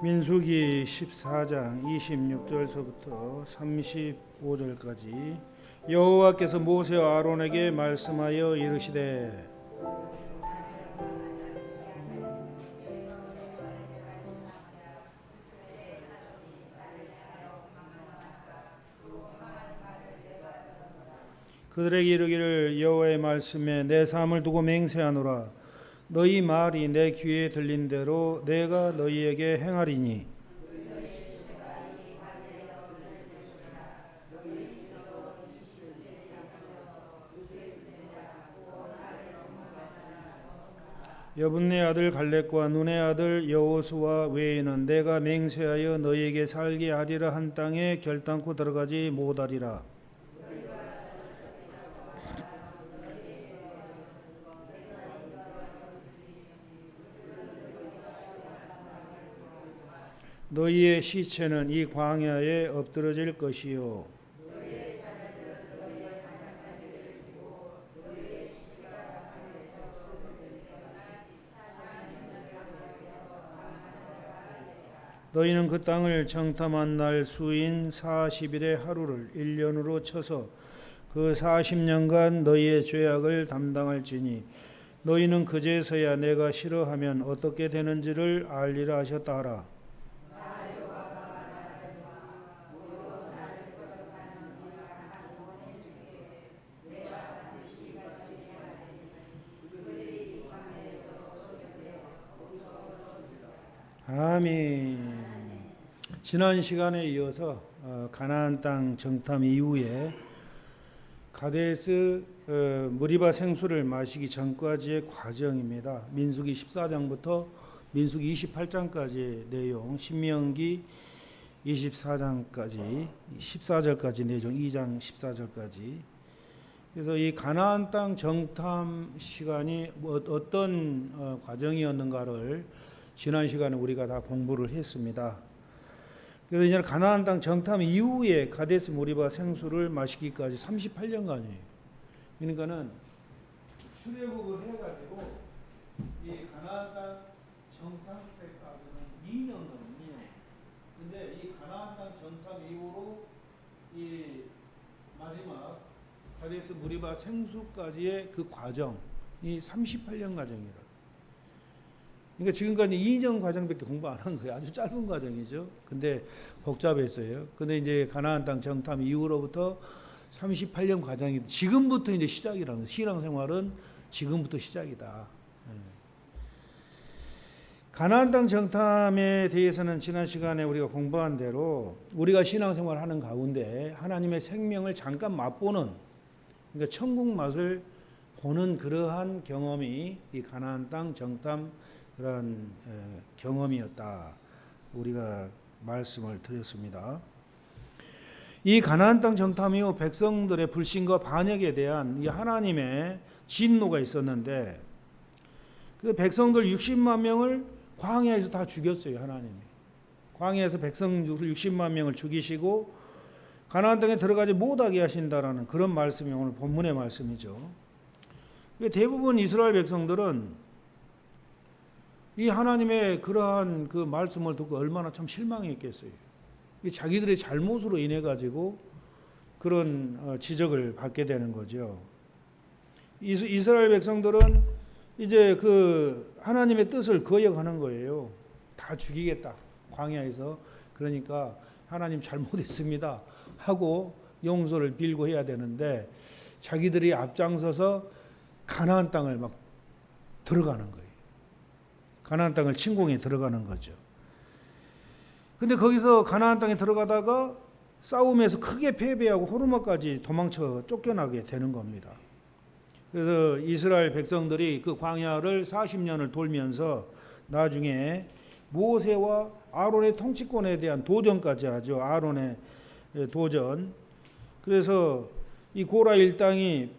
민수기 14장 26절서부터 35절까지 여호와께서 모세와 아론에게 말씀하여 이르시되 그들에게 이르기를 여호와의 말씀에 내 삶을 두고 맹세하노라. 너희 말이 내 귀에 들린 대로 내가 너희에게 행하리니 여분네 아들 갈렙과 눈의 아들 여호수아 외에는 내가 맹세하여 너희에게 살게 하리라 한 땅에 결단코 들어가지 못하리라. 너희의 시체는 이 광야에 엎드러질 것이요 너희는 그 땅을 정탐한 날 수인 40일의 하루를 1년으로 쳐서 그 40년간 너희의 죄악을 담당할지니 너희는 그제서야 내가 싫어하면 어떻게 되는지를 알리라 하셨다 하라. 아멘. 지난 시간에 이어서 가나안 땅 정탐 이후에 가데스 무리바 생수를 마시기 전까지의 과정입니다. 민수기 14장부터 민수기 28장까지의 내용, 신명기 24장까지 14절까지 내용, 2장 14절까지. 그래서 이 가나안 땅 정탐 시간이 어떤 과정이었는가를 지난 시간에 우리가 다 공부를 했습니다. 그래서 이제 가나안 땅 정탐 이후에 가데스 무리바 생수를 마시기까지 38년간이에요. 그러니까는 출애굽을 해가지고 이 가나안 땅 정탐 때까지는 2년 넘는 2년. 근데 이 가나안 땅 정탐 이후로 이 마지막 가데스 무리바 생수까지의 그 과정이 38년 과정이라. 그러니까 지금까지 2년 과정밖에 공부 안 한 거예요. 아주 짧은 과정이죠. 근데 복잡했어요. 근데 이제 가나안 땅 정탐 이후로부터 38년 과정이 지금부터 이제 시작이라는 거예요. 신앙생활은 지금부터 시작이다. 가나안 땅 정탐에 대해서는 지난 시간에 우리가 공부한 대로 우리가 신앙생활 하는 가운데 하나님의 생명을 잠깐 맛보는, 그러니까 천국 맛을 보는 그러한 경험이 이 가나안 땅 정탐 그런 경험이었다. 우리가 말씀을 드렸습니다. 이 가나안 땅 정탐 이후 백성들의 불신과 반역에 대한 이 하나님의 진노가 있었는데 그 백성들 60만 명을 광야에서 다 죽였어요. 하나님이 광야에서 백성들 60만 명을 죽이시고 가나안 땅에 들어가지 못하게 하신다라는 그런 말씀이 오늘 본문의 말씀이죠. 대부분 이스라엘 백성들은 이 하나님의 그러한 그 말씀을 듣고 얼마나 참 실망했겠어요. 자기들의 잘못으로 인해 가지고 그런 지적을 받게 되는 거죠. 이스라엘 백성들은 이제 그 하나님의 뜻을 거역하는 거예요. 다 죽이겠다 광야에서. 그러니까 하나님 잘못했습니다 하고 용서를 빌고 해야 되는데 자기들이 앞장서서 가나안 땅을 막 들어가는 거예요. 가나안 땅을 침공해 들어가는 거죠. 근데 거기서 가나안 땅에 들어가다가 싸움에서 크게 패배하고 호르마까지 도망쳐 쫓겨나게 되는 겁니다. 그래서 이스라엘 백성들이 그 광야를 40년을 돌면서 나중에 모세와 아론의 통치권에 대한 도전까지 하죠. 아론의 도전. 그래서 이 고라 일당이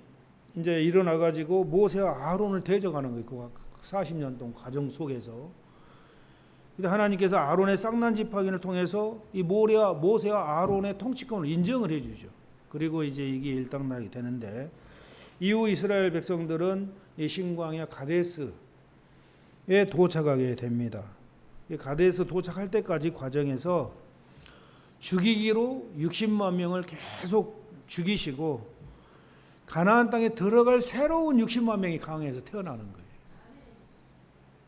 이제 일어나 가지고 모세와 아론을 대적하는 거예요. 그 40년 동안 과정 속에서. 하나님께서 아론의 쌍난 지팡이를 통해서 이 모세와 아론의 통치권을 인정을 해주죠. 그리고 이제 이게 일당락이 되는데 이후 이스라엘 백성들은 이 신광야 가데스에 도착하게 됩니다. 가데스에 도착할 때까지 과정에서 죽이기로 60만 명을 계속 죽이시고 가나안 땅에 들어갈 새로운 60만 명이 강해서 태어나는 거예요.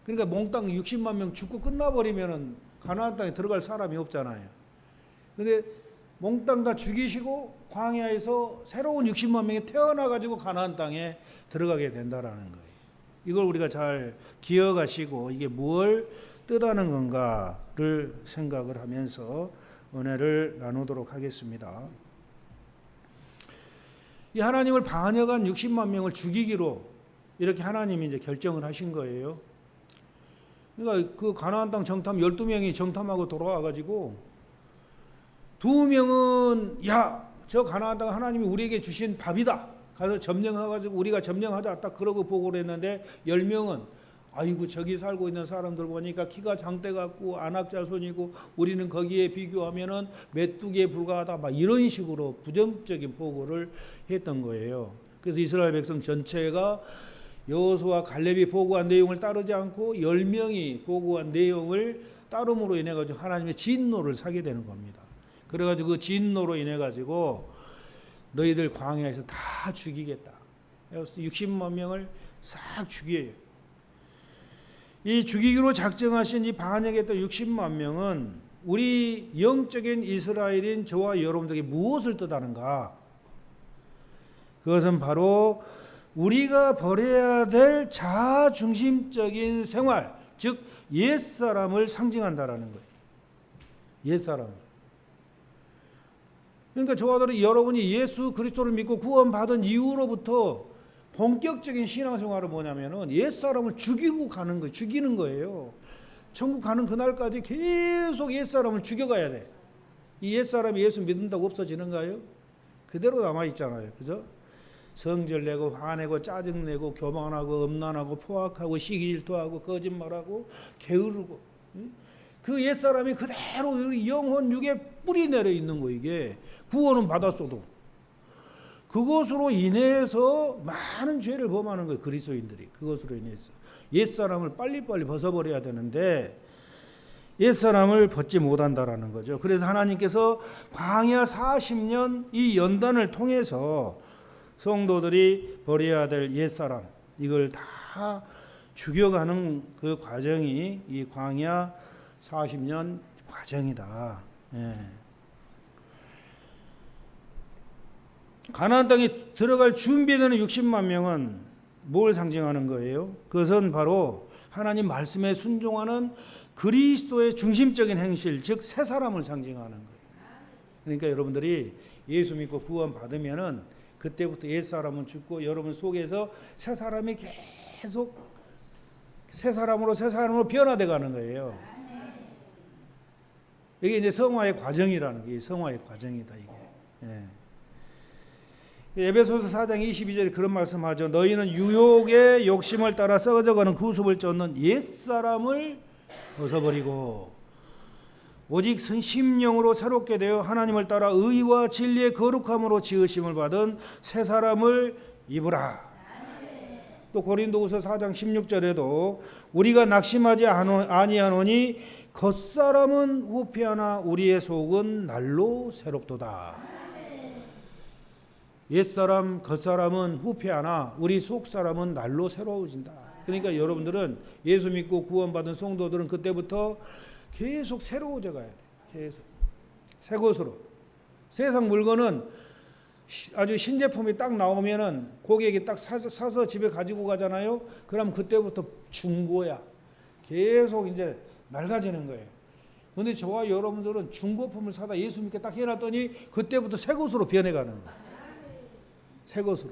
그러니까 몽땅 60만 명 죽고 끝나버리면은 가나안 땅에 들어갈 사람이 없잖아요. 근데 몽땅 다 죽이시고 광야에서 새로운 60만 명이 태어나가지고 가나안 땅에 들어가게 된다라는 거예요. 이걸 우리가 잘 기억하시고 이게 뭘 뜻하는 건가를 생각을 하면서 은혜를 나누도록 하겠습니다. 이 하나님을 반역한 60만 명을 죽이기로 이렇게 하나님이 이제 결정을 하신 거예요. 그러니까 그 가나안 땅 정탐 12명이 정탐하고 돌아와가지고 2명은 야, 저 가나안 땅 하나님이 우리에게 주신 밥이다. 가서 점령해가지고 우리가 점령하자 딱 그러고 보고를 했는데 10명은 아이고 저기 살고 있는 사람들 보니까 키가 장대 같고 안악자손이고 우리는 거기에 비교하면은 메뚜기에 불과하다 막 이런 식으로 부정적인 보고를 했던 거예요. 그래서 이스라엘 백성 전체가 여호수아 갈렙이 보고한 내용을 따르지 않고 10명이 보고한 내용을 따름으로 인해 가지고 하나님의 진노를 사게 되는 겁니다. 그래 가지고 그 진노로 인해 가지고 너희들 광야에서 다 죽이겠다. 60만 명을 싹 죽여요. 이 죽이기로 작정하신 이 반역했던 60만 명은 우리 영적인 이스라엘인 저와 여러분들에게 무엇을 뜻하는가? 그것은 바로 우리가 버려야 될 자아중심적인 생활, 즉 옛사람을 상징한다라는 거예요. 옛사람. 그러니까 저와 여러분이 예수 그리스도를 믿고 구원받은 이후로부터 본격적인 신앙생활은 뭐냐면은 옛사람을 죽이고 가는 거예요. 죽이는 거예요. 천국 가는 그날까지 계속 옛사람을 죽여가야 돼. 이 옛사람이 예수 믿는다고 없어지는가요? 그대로 남아있잖아요. 그죠? 성질 내고 화내고 짜증내고 교만하고 음란하고 포악하고 시기질투하고 거짓말하고 게으르고 그 옛사람이 그대로 우리 영혼 육에 뿌리 내려 있는 거. 이게 구원은 받았어도 그것으로 인해서 많은 죄를 범하는 거예요. 그리스도인들이 그것으로 인해서 옛사람을 빨리빨리 벗어버려야 되는데 옛사람을 벗지 못한다라는 거죠. 그래서 하나님께서 광야 40년 이 연단을 통해서 성도들이 버려야 될 옛사람 이걸 다 죽여가는 그 과정이 이 광야 40년 과정이다. 예. 가나안 땅에 들어갈 준비되는 60만 명은 뭘 상징하는 거예요? 그것은 바로 하나님 말씀에 순종하는 그리스도의 중심적인 행실, 즉 새 사람을 상징하는 거예요. 그러니까 여러분들이 예수 믿고 구원 받으면은 그때부터 옛 사람은 죽고 여러분 속에서 새 사람이 계속 새 사람으로 변화돼 가는 거예요. 이게 이제 성화의 과정이라는 게 성화의 과정이다 이게. 예. 에베소서 4장 22절에 그런 말씀하죠. 너희는 유혹의 욕심을 따라 썩어져가는 구습을 쫓는 옛사람을 벗어버리고 오직 심령으로 새롭게 되어 하나님을 따라 의와 진리의 거룩함으로 지으심을 받은 새 사람을 입으라. 또 고린도후서 4장 16절에도 우리가 낙심하지 아니하노니 겉사람은 후패하나 우리의 속은 날로 새롭도다. 옛사람 겉사람은 후패하나 우리 속사람은 날로 새로워진다. 그러니까 여러분들은 예수 믿고 구원받은 성도들은 그때부터 계속 새로워져 가야 돼. 계속 새 것으로. 세상 물건은 아주 신제품이 딱 나오면은 고객이 딱 사서 집에 가지고 가잖아요. 그럼 그때부터 중고야. 계속 이제 낡아지는 거예요. 그런데 저와 여러분들은 중고품을 사다 예수 믿게 딱 해놨더니 그때부터 새 것으로 변해가는 거예요. 새 것으로.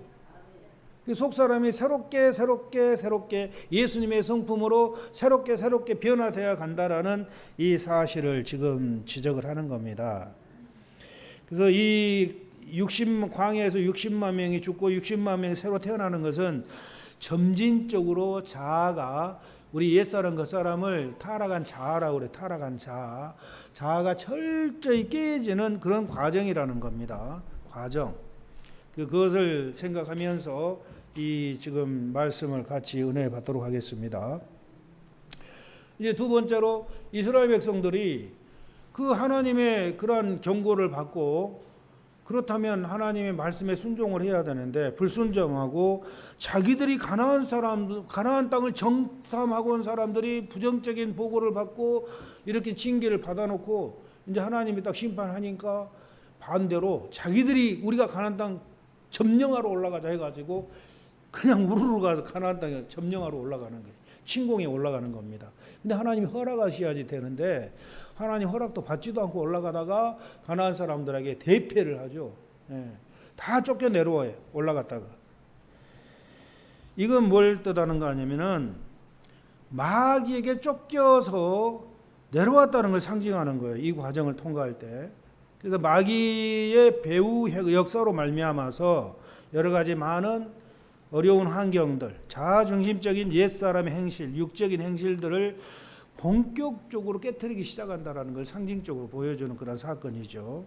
속 사람이 새롭게 예수님의 성품으로 새롭게 변화되어 간다라는 이 사실을 지금 지적을 하는 겁니다. 그래서 이 광야에서 60만 명이 죽고 60만 명이 새로 태어나는 것은 점진적으로 자아가 우리 옛사람 겉사람을 타락한 자아라고 그래. 타락한 자아가 철저히 깨지는 그런 과정이라는 겁니다. 과정. 그것을 생각하면서 이 지금 말씀을 같이 은혜 받도록 하겠습니다. 이제 두 번째로 이스라엘 백성들이 그 하나님의 그러한 경고를 받고 그렇다면 하나님의 말씀에 순종을 해야 되는데 불순종하고 자기들이 가나안 땅을 정탐하고 온 사람들이 부정적인 보고를 받고 이렇게 징계를 받아놓고 이제 하나님이 딱 심판하니까 반대로 자기들이 우리가 가나안 땅 점령하러 올라가자 해가지고 그냥 우르르 가서 가나안 땅에 점령하러 올라가는 거예요. 침공에 올라가는 겁니다. 근데 하나님이 허락하셔야지 되는데 하나님 허락도 받지도 않고 올라가다가 가나안 사람들에게 대패를 하죠. 예. 다 쫓겨 내려와요. 올라갔다가. 이건 뭘 뜻하는 거 아니면은 마귀에게 쫓겨서 내려왔다는 걸 상징하는 거예요. 이 과정을 통과할 때. 그래서 마귀의 배후 역사로 말미암아서 여러 가지 많은 어려운 환경들, 자아중심적인 옛사람의 행실, 육적인 행실들을 본격적으로 깨트리기 시작한다라는 걸 상징적으로 보여주는 그런 사건이죠.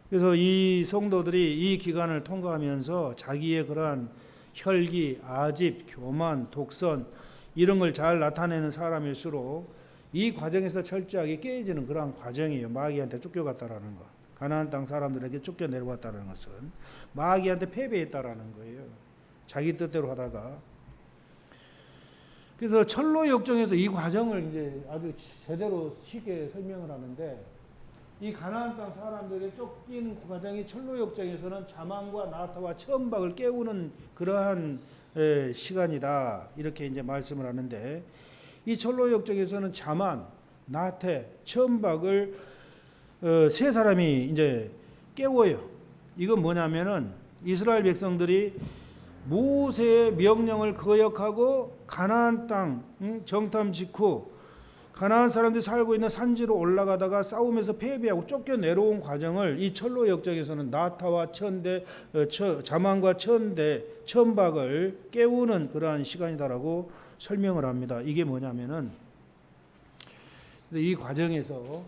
그래서 이 성도들이 이 기간을 통과하면서 자기의 그러한 혈기, 아집, 교만, 독선 이런 걸 잘 나타내는 사람일수록 이 과정에서 철저하게 깨어지는 그러한 과정이에요. 마귀한테 쫓겨갔다라는 거. 가나안 땅 사람들에게 쫓겨 내려왔다는 것은 마귀한테 패배했다라는 거예요. 자기 뜻대로 하다가. 그래서 철로 역정에서 이 과정을 이제 아주 제대로 쉽게 설명을 하는데 이 가나안 땅 사람들에게 쫓기는 과정이 철로 역정에서는 자만과 나타와 천박을 깨우는 그러한 시간이다. 이렇게 이제 말씀을 하는데 이 철로 역정에서는 자만, 나태, 천박을 세 사람이 이제 깨워요. 이건 뭐냐면은 이스라엘 백성들이 모세의 명령을 거역하고 가나안 땅 정탐 직후 가나안 사람들이 살고 있는 산지로 올라가다가 싸움에서 패배하고 쫓겨 내려온 과정을 이 철로 역정에서는 나타와 천대, 자만과 천박을 깨우는 그러한 시간이다라고 설명을 합니다. 이게 뭐냐면은 이 과정에서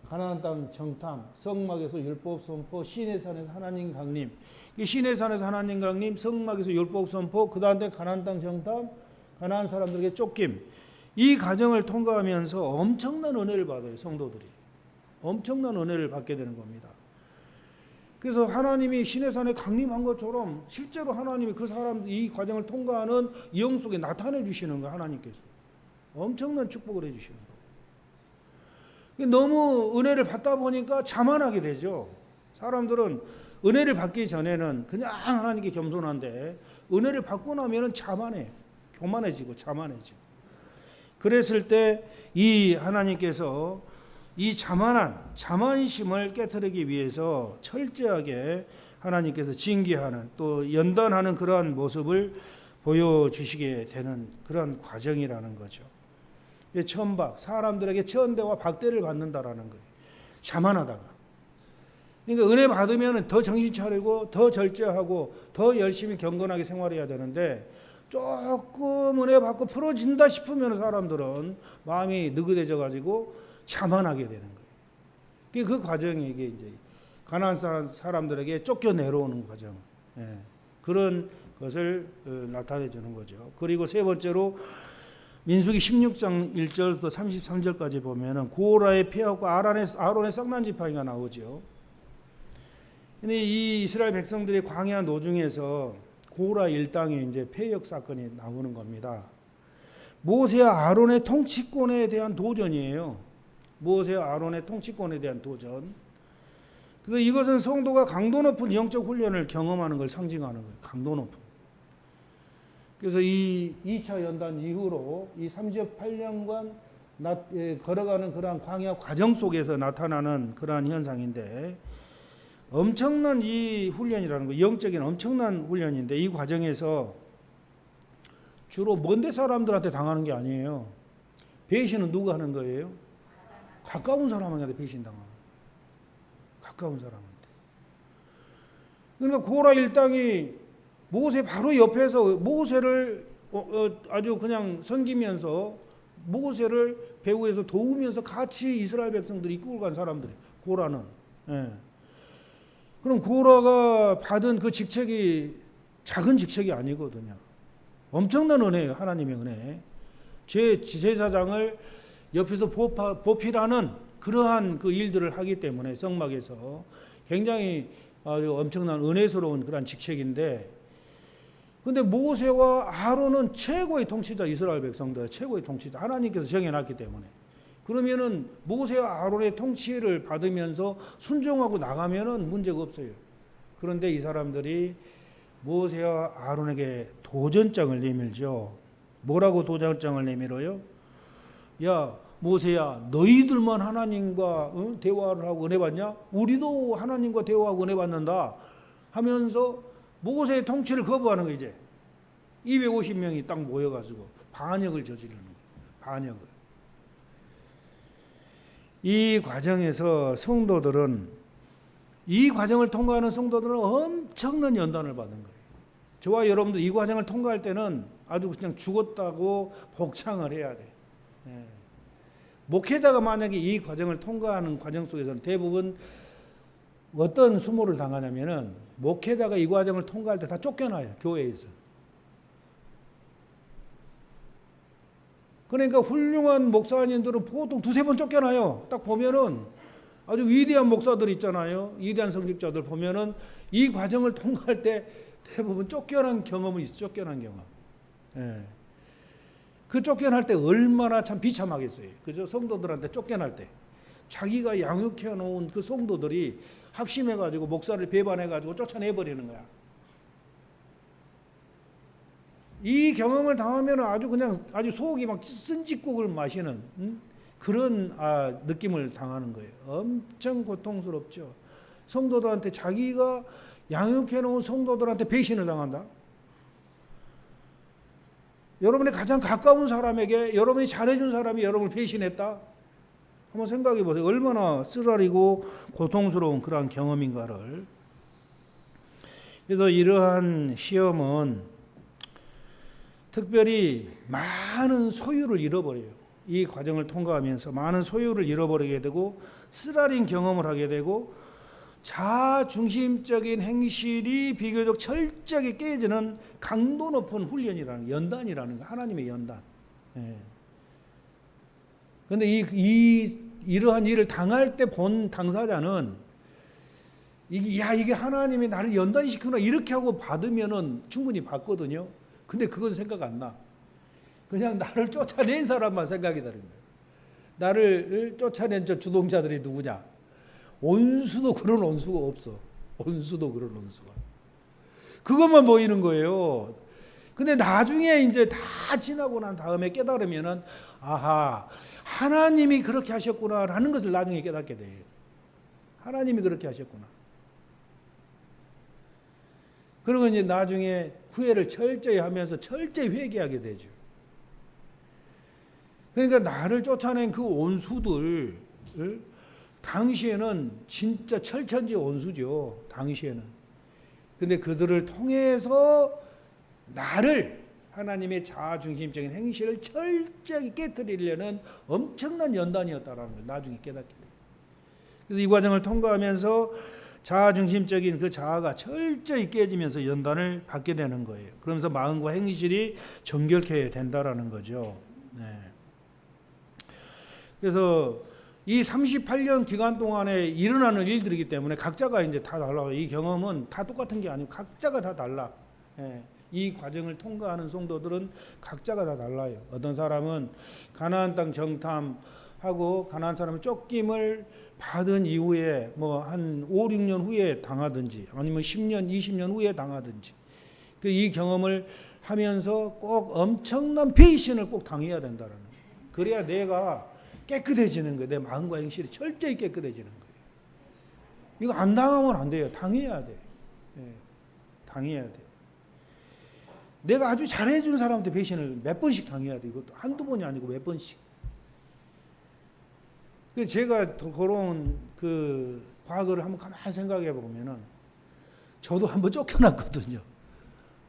가나안 땅 정탐, 성막에서 율법 선포, 시내산에서 하나님 강림, 이 시내산에서 하나님 강림, 성막에서 율법 선포, 그 다음에 가나안 땅 정탐, 가나안 사람들에게 쫓김, 이 과정을 통과하면서 엄청난 은혜를 받아요. 성도들이 엄청난 은혜를 받게 되는 겁니다. 그래서 하나님이 시내산에 강림한 것처럼 실제로 하나님이 그 사람 이 과정을 통과하는 영 속에 나타내 주시는 거예요. 하나님께서 엄청난 축복을 해주시는 거예요. 너무 은혜를 받다 보니까 자만하게 되죠. 사람들은 은혜를 받기 전에는 그냥 하나님께 겸손한데 은혜를 받고 나면은 자만해, 교만해지고 자만해지고. 그랬을 때 이 하나님께서 이 자만심을 깨트리기 위해서 철저하게 하나님께서 징계하는 또 연단하는 그러한 모습을 보여주시게 되는 그런 과정이라는 거죠. 천박, 사람들에게 천대와 박대를 받는다라는 거예요. 자만하다가. 그러니까 은혜 받으면 더 정신 차리고 더 절제하고 더 열심히 경건하게 생활해야 되는데 조금 은혜 받고 풀어진다 싶으면 사람들은 마음이 느긋해져 가지고 자만하게 되는 거예요. 그 과정이 이게 이제 가나안 사람들에게 쫓겨 내려오는 과정, 그런 것을 나타내 주는 거죠. 그리고 세 번째로 민수기 16장 1절부터 33절까지 보면은 고라의 폐하고 아론의 쌍난 지팡이가 나오죠. 근데 이 이스라엘 백성들이 광야 노중에서 고라 일당에 이제 폐역 사건이 나오는 겁니다. 모세와 아론의 통치권에 대한 도전이에요. 모세와 아론의 통치권에 대한 도전. 그래서 이것은 성도가 강도 높은 영적 훈련을 경험하는 걸 상징하는 거예요. 강도 높은. 그래서 이 2차 연단 이후로 이 38년간 걸어가는 그러한 광야 과정 속에서 나타나는 그러한 현상인데 엄청난 이 훈련이라는 거, 영적인 엄청난 훈련인데 이 과정에서 주로 먼데 사람들한테 당하는 게 아니에요. 배신은 누가 하는 거예요? 가까운 사람한테 배신당하는 거예요. 가까운 사람한테. 그러니까 고라 일당이 모세 바로 옆에서 모세를 아주 그냥 섬기면서 모세를 배후에서 도우면서 같이 이스라엘 백성들이 이끌고 간 사람들이 고라는. 그럼 고라가 받은 그 직책이 작은 직책이 아니거든요. 엄청난 은혜예요. 하나님의 은혜. 제사장을 옆에서 보필하는 그러한 그 일들을 하기 때문에 성막에서 굉장히 아주 엄청난 은혜스러운 그런 직책인데, 근데 모세와 아론은 최고의 통치자, 이스라엘 백성들 최고의 통치자, 하나님께서 정해놨기 때문에. 그러면은 모세와 아론의 통치를 받으면서 순종하고 나가면은 문제가 없어요. 그런데 이 사람들이 모세와 아론에게 도전장을 내밀죠. 뭐라고 도전장을 내밀어요? 야, 모세야, 너희들만 하나님과 대화를 하고 은혜 받냐? 우리도 하나님과 대화하고 은혜 받는다 하면서 모세의 통치를 거부하는 거. 이제 250명이 딱 모여가지고 반역을 저지르는 거예요. 반역을. 이 과정에서 성도들은, 이 과정을 통과하는 성도들은 엄청난 연단을 받는 거예요. 저와 여러분들 이 과정을 통과할 때는 아주 그냥 죽었다고 복창을 해야 돼. 예. 목회자가 만약에 이 과정을 통과하는 과정 속에서는 대부분 어떤 수모를 당하냐면은, 목회자가 이 과정을 통과할 때 다 쫓겨나요, 교회에서. 그러니까 훌륭한 목사님들은 보통 두세 번 쫓겨나요. 딱 보면은 아주 위대한 목사들 있잖아요. 위대한 성직자들 보면은 이 과정을 통과할 때 대부분 쫓겨난 경험은 있어. 쫓겨난 경험. 예. 그 쫓겨날 때 얼마나 참 비참하겠어요. 그죠? 성도들한테 쫓겨날 때 자기가 양육해 놓은 그 성도들이 합심해 가지고 목사를 배반해 가지고 쫓아내 버리는 거야. 이 경험을 당하면 아주 그냥 아주 속이 막 쓴짓국을 마시는 그런 느낌을 당하는 거예요. 엄청 고통스럽죠. 성도들한테, 자기가 양육해 놓은 성도들한테 배신을 당한다. 여러분의 가장 가까운 사람에게 여러분이 잘해준 사람이 여러분을 배신했다. 한번 생각해 보세요. 얼마나 쓰라리고 고통스러운 그러한 경험인가를. 그래서 이러한 시험은 특별히 많은 소유를 잃어버려요. 이 과정을 통과하면서 많은 소유를 잃어버리게 되고, 쓰라린 경험을 하게 되고, 자중심적인 행실이 비교적 철저하게 깨지는 강도 높은 훈련이라는, 연단이라는 거, 하나님의 연단. 그런데 이러한 일을 당할 때 본 당사자는 이게 하나님이 나를 연단시키구나 이렇게 하고 받으면은 충분히 받거든요. 근데 그건 생각 안 나. 그냥 나를 쫓아낸 사람만 생각이 다른 거예요. 나를 쫓아낸 저 주동자들이 누구냐? 온수도 그런 온수가 없어. 온수도 그런 온수가. 그것만 보이는 거예요. 근데 나중에 이제 다 지나고 난 다음에 깨달으면은, 아하, 하나님이 그렇게 하셨구나라는 것을 나중에 깨닫게 돼요. 하나님이 그렇게 하셨구나. 그리고 이제 나중에 후회를 철저히 하면서 철저히 회개하게 되죠. 그러니까 나를 쫓아낸 그 온수들, 당시에는 진짜 철천지 온수죠. 당시에는. 근데 그들을 통해서 나를, 하나님의 자아중심적인 행실을 철저히 깨뜨리려는 엄청난 연단이었다라는 걸 나중에 깨닫게 돼요. 그래서 이 과정을 통과하면서 자아중심적인 그 자아가 철저히 깨지면서 연단을 받게 되는 거예요. 그러면서 마음과 행실이 정결케 된다라는 거죠. 네. 그래서 이 38년 기간 동안에 일어나는 일들이기 때문에 각자가 이제 다 달라요. 이 경험은 다 똑같은 게 아니고 각자가 다 달라. 이 과정을 통과하는 성도들은 각자가 다 달라요. 어떤 사람은 가나안 땅 정탐하고 가나안 사람의 쫓김을 받은 이후에 뭐 한 5, 6년 후에 당하든지 아니면 10년, 20년 후에 당하든지 이 경험을 하면서 꼭 엄청난 배신을 꼭 당해야 된다는 거예요. 그래야 내가 깨끗해지는 거예요. 내 마음과 행실이 철저히 깨끗해지는 거예요. 이거 안 당하면 안 돼요. 당해야 돼. 당해야 돼. 내가 아주 잘해준 사람한테 배신을 몇 번씩 당해야 돼. 이것도 한두 번이 아니고 몇 번씩. 제가 그런 그 과거를 한번 가만히 생각해 보면은 저도 한번 쫓겨났거든요.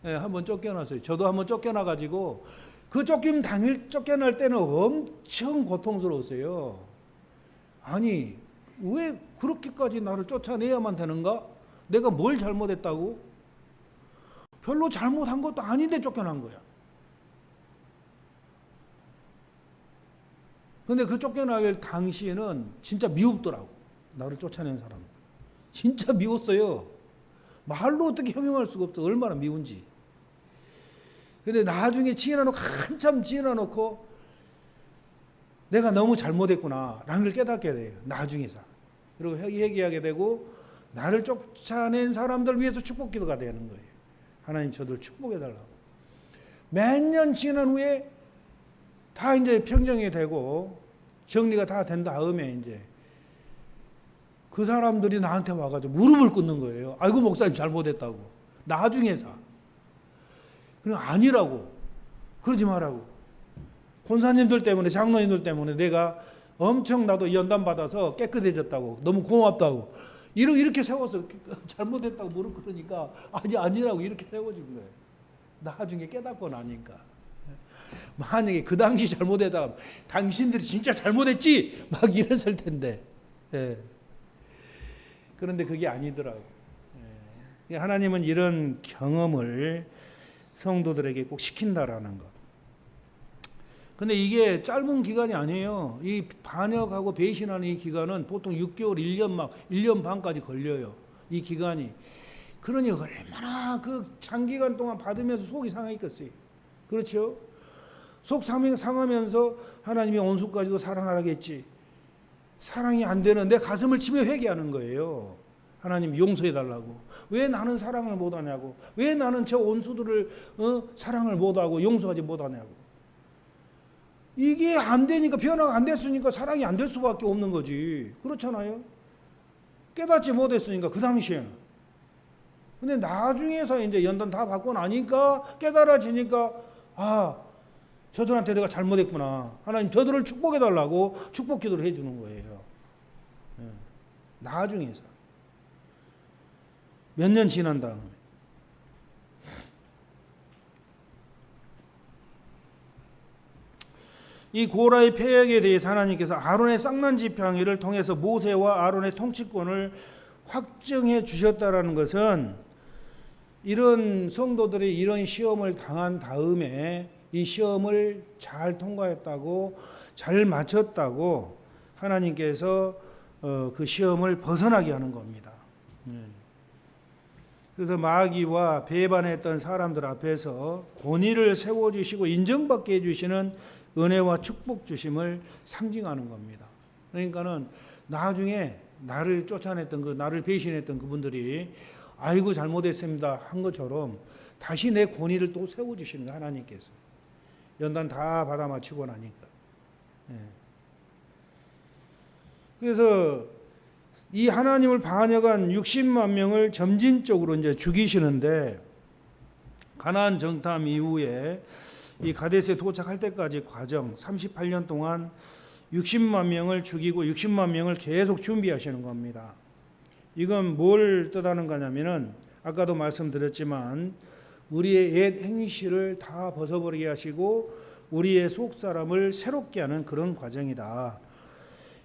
한번 쫓겨났어요. 저도 한번 쫓겨나가지고 그 쫓겨날 때는 엄청 고통스러웠어요. 아니, 왜 그렇게까지 나를 쫓아내야만 되는가? 내가 뭘 잘못했다고? 별로 잘못한 것도 아닌데 쫓겨난 거야. 근데 그 쫓겨날 당시에는 진짜 미웠더라고. 나를 쫓아낸 사람. 진짜 미웠어요. 말로 어떻게 형용할 수가 없어. 얼마나 미운지. 근데 나중에 지나놓고 한참 지나놓고 내가 너무 잘못했구나 라는 걸 깨닫게 돼요. 나중에서. 그리고 회개하게 되고 나를 쫓아낸 사람들 위해서 축복 기도가 되는 거예요. 하나님 저들 축복해달라고. 몇 년 지난 후에 다 이제 평정이 되고 정리가 다 된 다음에 이제 그 사람들이 나한테 와가지고 무릎을 꿇는 거예요. 아이고 목사님 잘못했다고. 나중에서. 그냥 아니라고. 그러지 말라고. 권사님들 때문에 장로님들 때문에 내가 엄청 나도 연단 받아서 깨끗해졌다고. 너무 고맙다고. 이렇게 세워서 잘못했다고 무릎 꿇으니까 아니라고 이렇게 세워진 거예요. 나중에 깨닫고 나니까. 만약에 그 당시 잘못했다 당신들이 진짜 잘못했지 막 이랬을 텐데. 예. 그런데 그게 아니더라고. 예. 하나님은 이런 경험을 성도들에게 꼭 시킨다라는 것. 근데 이게 짧은 기간이 아니에요. 이 반역하고 배신하는 이 기간은 보통 6개월, 1년 반까지 걸려요. 이 기간이. 그러니 얼마나 그 장기간 동안 받으면서 속이 상했겠어요. 그렇죠? 속 상하면서 하나님이 온수까지도 사랑하라겠지. 사랑이 안 되는 내 가슴을 치며 회개하는 거예요. 하나님 용서해 달라고. 왜 나는 사랑을 못하냐고. 왜 나는 저 온수들을 사랑을 못하고 용서하지 못하냐고. 이게 안 되니까 변화가 안 됐으니까 사랑이 안 될 수밖에 없는 거지. 그렇잖아요. 깨닫지 못했으니까 그 당시에는. 근데 나중에서 이제 연단 다 받고 나니까 깨달아지니까 저들한테 내가 잘못했구나. 하나님 저들을 축복해 달라고 축복 기도를 해주는 거예요. 나중에서. 몇 년 지난 다음에. 이 고라의 폐역에 대해서 하나님께서 아론의 쌍난 지팡이를 통해서 모세와 아론의 통치권을 확정해 주셨다라는 것은 이런 성도들이 이런 시험을 당한 다음에 이 시험을 잘 통과했다고 잘 마쳤다고 하나님께서 그 시험을 벗어나게 하는 겁니다. 그래서 마귀와 배반했던 사람들 앞에서 권위를 세워주시고 인정받게 해주시는 은혜와 축복 주심을 상징하는 겁니다. 그러니까는 나중에 나를 쫓아냈던 나를 배신했던 그분들이 아이고 잘못했습니다 한 것처럼 다시 내 권위를 또 세워주시는 거예요. 하나님께서. 연단 다 받아 마치고 나니까. 그래서 이 하나님을 반역한 60만 명을 점진적으로 이제 죽이시는데 가나안 정탐 이후에 이 가데스에 도착할 때까지 과정 38년 동안 60만 명을 죽이고 60만 명을 계속 준비하시는 겁니다. 이건 뭘 뜻하는 거냐면은 아까도 말씀드렸지만 우리의 옛 행실을 다 벗어버리게 하시고 우리의 속 사람을 새롭게 하는 그런 과정이다.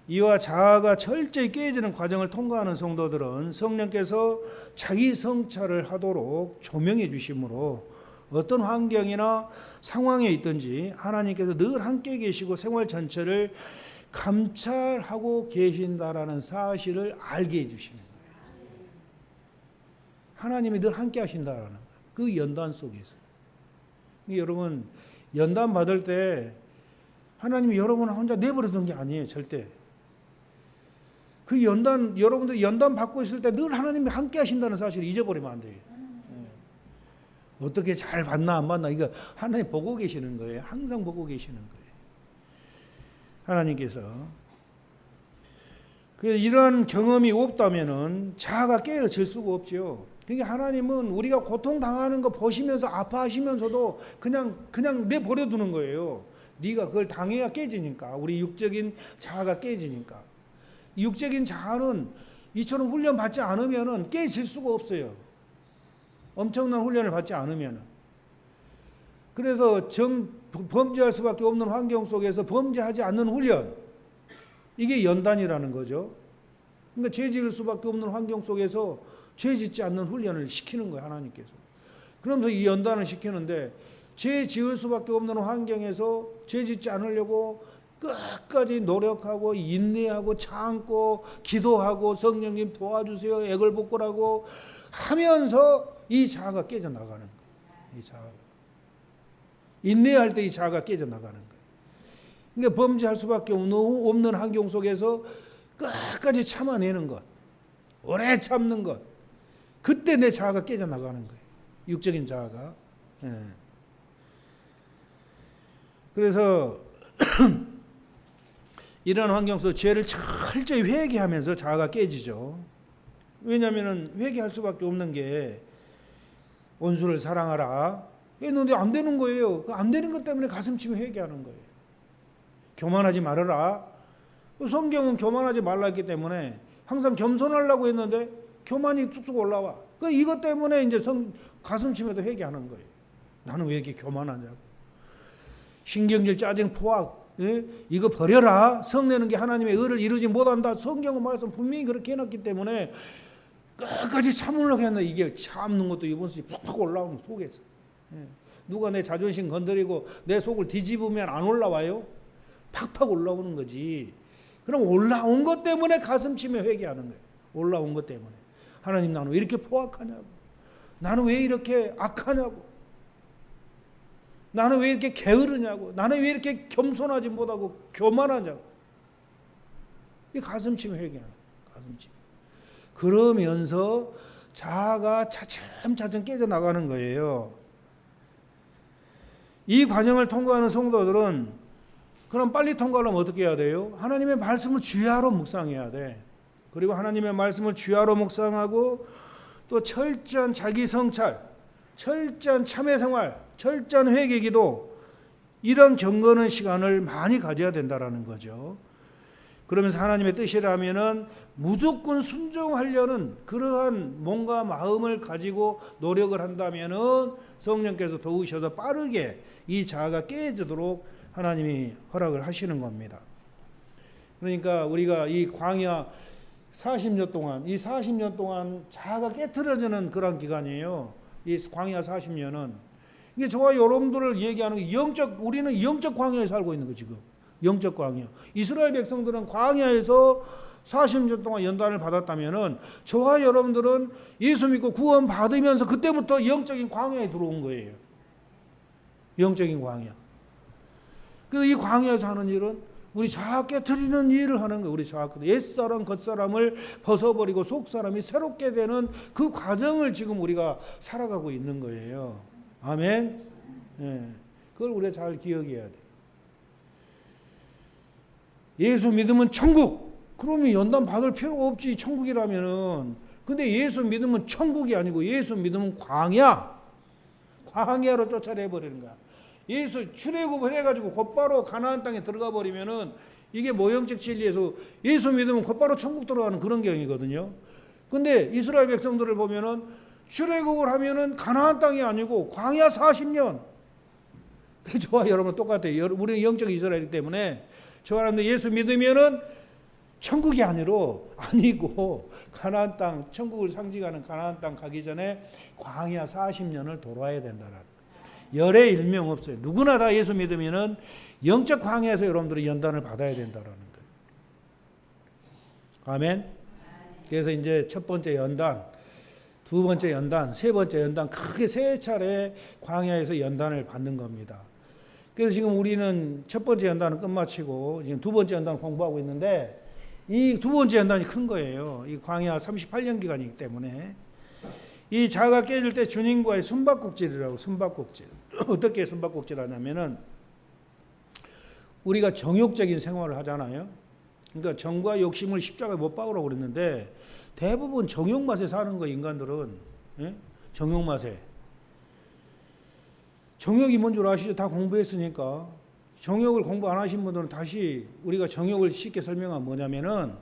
이와 자아가 철저히 깨지는 과정을 통과하는 성도들은 성령께서 자기 성찰을 하도록 조명해 주심으로 어떤 환경이나 상황에 있든지 하나님께서 늘 함께 계시고 생활 전체를 감찰하고 계신다라는 사실을 알게 해주시는 거예요. 하나님이 늘 함께 하신다라는 거예요. 그 연단 속에서. 여러분 연단 받을 때 하나님이 여러분을 혼자 내버려둔 게 아니에요. 절대. 그 연단 여러분들 연단 받고 있을 때 늘 하나님이 함께 하신다는 사실을 잊어버리면 안 돼요. 어떻게 잘 받나 안 받나 이거 하나님 보고 계시는 거예요. 항상 보고 계시는 거예요. 하나님께서. 이런 경험이 없다면은 자아가 깨어질 수가 없죠. 그러니까 하나님은 우리가 고통당하는 거 보시면서 아파하시면서도 그냥 내버려 두는 거예요. 네가 그걸 당해야 깨지니까. 우리 육적인 자아가 깨지니까. 육적인 자아는 이처럼 훈련 받지 않으면은 깨질 수가 없어요. 엄청난 훈련을 받지 않으면은. 그래서 범죄할 수밖에 없는 환경 속에서 범죄하지 않는 훈련. 이게 연단이라는 거죠. 그러니까 죄 지을 수밖에 없는 환경 속에서 죄 짓지 않는 훈련을 시키는 거예요. 하나님께서. 그러면서 이 연단을 시키는데 죄 지을 수밖에 없는 환경에서 죄 짓지 않으려고 끝까지 노력하고 인내하고 참고 기도하고 성령님 도와주세요 애걸복걸하고 하면서 이 자아가 깨져나가는 거예요. 이 자아가 인내할 때 이 자아가 깨져나가는 거예요. 그러니까 범죄할 수밖에 없는 환경 속에서 끝까지 참아내는 것, 오래 참는 것, 그때 내 자아가 깨져나가는 거예요. 육적인 자아가. 예. 그래서 이런 환경 속 죄를 철저히 회개하면서 자아가 깨지죠. 왜냐하면 회개할 수밖에 없는 게 원수를 사랑하라 했는데 안 되는 거예요. 안 되는 것 때문에 가슴 치며 회개하는 거예요. 교만하지 말아라. 성경은 교만하지 말라 했기 때문에 항상 겸손하려고 했는데 교만이 쑥쑥 올라와. 이것 때문에 이제 가슴 치며도 회개하는 거예요. 나는 왜 이렇게 교만하냐고. 신경질, 짜증, 포악, 예? 이거 버려라. 성내는 게 하나님의 의를 이루지 못한다. 성경은 말씀 분명히 그렇게 해놨기 때문에 끝까지 참으려고 했는데 이게 참는 것도 이번 수이 푹 올라오는 속에서. 예. 누가 내 자존심 건드리고 내 속을 뒤집으면 안 올라와요? 팍팍 올라오는 거지. 그럼 올라온 것 때문에 가슴 치며 회개하는 거예요. 올라온 것 때문에. 하나님 나는 왜 이렇게 포악하냐고. 나는 왜 이렇게 악하냐고. 나는 왜 이렇게 게으르냐고. 나는 왜 이렇게 겸손하지 못하고 교만하냐고. 이 가슴 치며 회개하는 거예요. 가슴 치며. 그러면서 자아가 차츰차츰 깨져나가는 거예요. 이 과정을 통과하는 성도들은 그럼 빨리 통과하려면 어떻게 해야 돼요? 하나님의 말씀을 주야로 묵상해야 돼. 그리고 하나님의 말씀을 주야로 묵상하고 또 철저한 자기 성찰, 철저한 참회 생활, 철저한 회개 기도 이런 경건의 시간을 많이 가져야 된다라는 거죠. 그러면서 하나님의 뜻이라면은 무조건 순종하려는 그러한 몸과 마음을 가지고 노력을 한다면은 성령께서 도우셔서 빠르게 이 자아가 깨지도록 하나님이 허락을 하시는 겁니다. 그러니까 우리가 이 광야 40년 동안, 이 40년 동안 자아가 깨트려지는 그런 기간이에요. 이 광야 40년은. 이게 저와 여러분들을 얘기하는 게 우리는 영적 광야에 살고 있는 거 지금. 영적 광야. 이스라엘 백성들은 광야에서 40년 동안 연단을 받았다면은 저와 여러분들은 예수 믿고 구원 받으면서 그때부터 영적인 광야에 들어온 거예요. 영적인 광야. 그래서 이 광야에서 하는 일은 우리 자아 깨트리는 일을 하는 거예요. 우리 자아 옛사람 겉사람을 벗어버리고 속사람이 새롭게 되는 그 과정을 지금 우리가 살아가고 있는 거예요. 아멘. 예. 그걸 우리가 잘 기억해야 돼. 예수 믿으면 천국. 그러면 연단 받을 필요가 없지. 천국이라면은. 근데 예수 믿으면 천국이 아니고 예수 믿으면 광야. 광야로 쫓아내 버리는 거야. 예수 출애굽을 해가지고 곧바로 가나안 땅에 들어가 버리면은 이게 모형적 진리에서 예수 믿으면 곧바로 천국 들어가는 그런 경이거든요. 근데 이스라엘 백성들을 보면은 출애굽을 하면은 가나안 땅이 아니고 광야 40년. 저와 여러분 똑같아요. 우리는 영적 이스라엘이기 때문에 저 사람들 예수 믿으면은 천국이 아니고 가나안 땅, 천국을 상징하는 가나안 땅 가기 전에 광야 40년을 돌아야 된다라는 거예요. 열의 일명 없어요. 누구나 다 예수 믿으면은 영적 광야에서 여러분들이 연단을 받아야 된다라는 거예요. 아멘. 그래서 이제 첫 번째 연단, 두 번째 연단, 세 번째 연단 크게 세 차례 광야에서 연단을 받는 겁니다. 그래서 지금 우리는 첫 번째 연단은 끝마치고 지금 두 번째 연단 공부하고 있는데 이 두 번째 연단이 큰 거예요. 이 광야 38년 기간이기 때문에 이 자아가 깨질 때 주님과의 숨바꼭질이라고. 숨바꼭질. 어떻게 숨바꼭질 하냐면은 우리가 정욕적인 생활을 하잖아요. 그러니까 정과 욕심을 십자가에 못 박으라고 그랬는데 대부분 정욕 맛에 사는 거 인간들은. 예? 정욕 맛에. 정욕이 뭔 줄 아시죠? 다 공부했으니까. 정욕을 공부 안 하신 분들은 다시 우리가 정욕을 쉽게 설명하면 뭐냐면은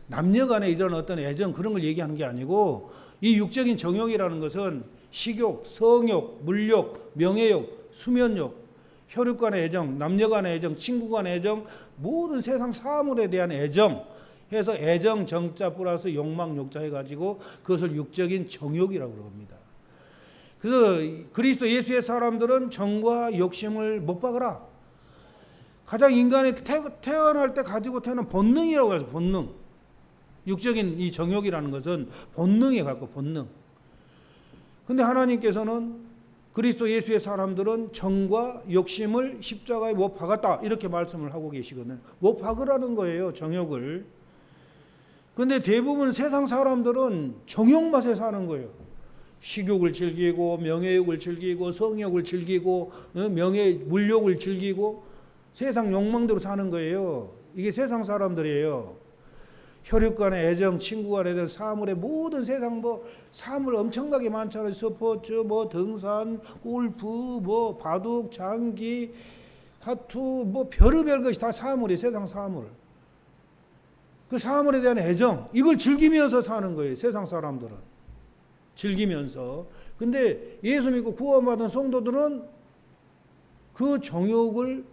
남녀 간에 이런 어떤 애정 그런 걸 얘기하는 게 아니고 이 육적인 정욕이라는 것은 식욕, 성욕, 물욕, 명예욕, 수면욕, 혈육 간의 애정, 남녀 간의 애정, 친구 간의 애정, 모든 세상 사물에 대한 애정 해서 애정 정자 플러스 욕망 욕자 해가지고 그것을 육적인 정욕이라고 그럽니다. 그래서 그리스도 예수의 사람들은 정과 욕심을 못 박으라. 가장 인간이 태어날 때 가지고 태어난 본능이라고 해서 본능. 육적인 이 정욕이라는 것은 본능에 가깝고 본능. 근데 하나님께서는 그리스도 예수의 사람들은 정과 욕심을 십자가에 못 박았다 이렇게 말씀을 하고 계시거든요. 못 박으라는 거예요, 정욕을. 근데 대부분 세상 사람들은 정욕 맛에 사는 거예요. 식욕을 즐기고 명예욕을 즐기고 성욕을 즐기고 물욕을 즐기고 세상 욕망대로 사는 거예요. 이게 세상 사람들이에요. 혈육 간의 애정, 친구 간의 애정, 사물의 모든 세상 사물 엄청나게 많잖아요. 스포츠, 등산, 골프, 바둑, 장기, 타투, 별의별 것이 다 사물이 세상 사물. 그 사물에 대한 애정, 이걸 즐기면서 사는 거예요. 세상 사람들은. 즐기면서. 근데 예수 믿고 구원받은 성도들은 그 정욕을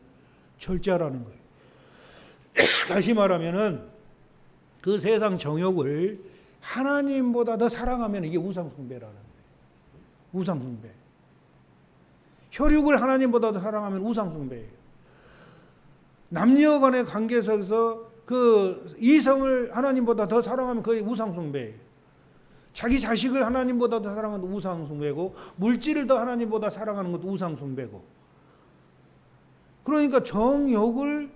절제하라는 거예요. 다시 말하면은 그 세상 정욕을 하나님보다 더 사랑하면 이게 우상숭배라는 거예요. 우상숭배. 혈육을 하나님보다 더 사랑하면 우상숭배예요. 남녀 간의 관계 속에서 그 이성을 하나님보다 더 사랑하면 그게 우상숭배예요. 자기 자식을 하나님보다 더 사랑하는 것도 우상숭배고 물질을 더 하나님보다 사랑하는 것도 우상숭배고. 그러니까 정욕을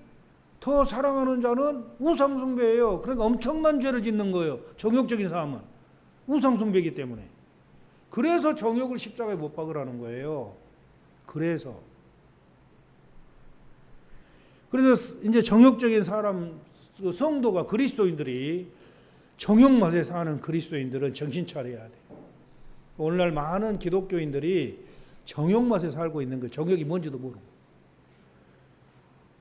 더 사랑하는 자는 우상숭배예요. 그러니까 엄청난 죄를 짓는 거예요. 정욕적인 사람은 우상숭배이기 때문에. 그래서 정욕을 십자가에 못 박으라는 거예요. 그래서 이제 정욕적인 사람 성도가 그리스도인들이 정욕 맛에 사는 그리스도인들은 정신 차려야 돼. 오늘날 많은 기독교인들이 정욕 맛에 살고 있는 거예요. 정욕이 뭔지도